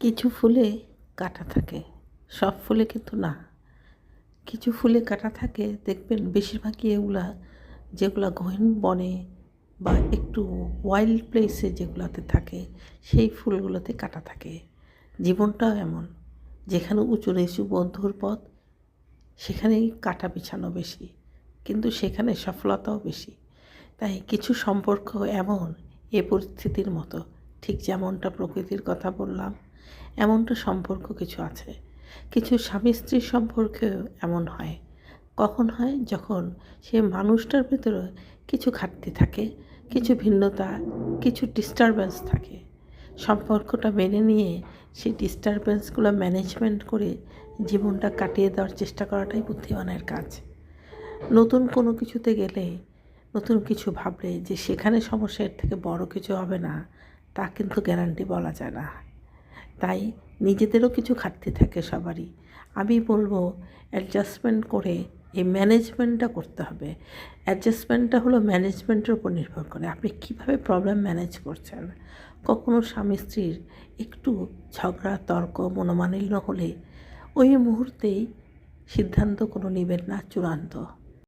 কিছু ফুলে কাঁটা থাকে, সব ফুলে কিন্তু না। কিছু ফুলে কাঁটা থাকে, দেখবেন বেশিরভাগই এগুলা যেগুলা গহীন বনে বা একটু ওয়াইল্ড প্লেসে যেগুলাতে থাকে সেই ফুলগুলোতে কাঁটা থাকে। জীবনটাও এমন, যেখানে উঁচু নিচু বন্ধুর পথ সেখানেই কাঁটা বিছানো বেশি, কিন্তু সেখানে সফলতাও বেশি। তাই কিছু সম্পর্ক এমন এ পরিস্থিতির মতো, ঠিক যেমনটা প্রকৃতির কথা বললাম এমনটা সম্পর্ক কিছু আছে। কিছু স্বামী স্ত্রীর সম্পর্কেও এমন হয়। কখন হয়? যখন সে মানুষটার ভেতরে কিছু ঘাটতি থাকে, কিছু ভিন্নতা, কিছু ডিস্টারবেন্স থাকে। সম্পর্কটা মেনে নিয়ে সেই ডিস্টারবেন্সগুলো ম্যানেজমেন্ট করে জীবনটা কাটিয়ে দেওয়ার চেষ্টা করাটাই বুদ্ধিমানের কাজ। নতুন কোনো কিছুতে গেলে, নতুন কিছু ভাবলে যে সেখানে সমস্যা এর থেকে বড় কিছু হবে না, তা কিন্তু গ্যারান্টি বলা যায় না। তাই নিজেদেরও কিছু ঘাটতি থাকে সবারই। আমি বলবো অ্যাডজাস্টমেন্ট করে এই ম্যানেজমেন্টটা করতে হবে। অ্যাডজাস্টমেন্টটা হলো ম্যানেজমেন্টের উপর নির্ভর করে, আপনি কীভাবে প্রবলেম ম্যানেজ করছেন। কখনো স্বামী স্ত্রীর একটু ঝগড়া, তর্ক, মনোমালিন্য হলে ওই মুহূর্তেই সিদ্ধান্ত কোনো নেবেন না চূড়ান্ত।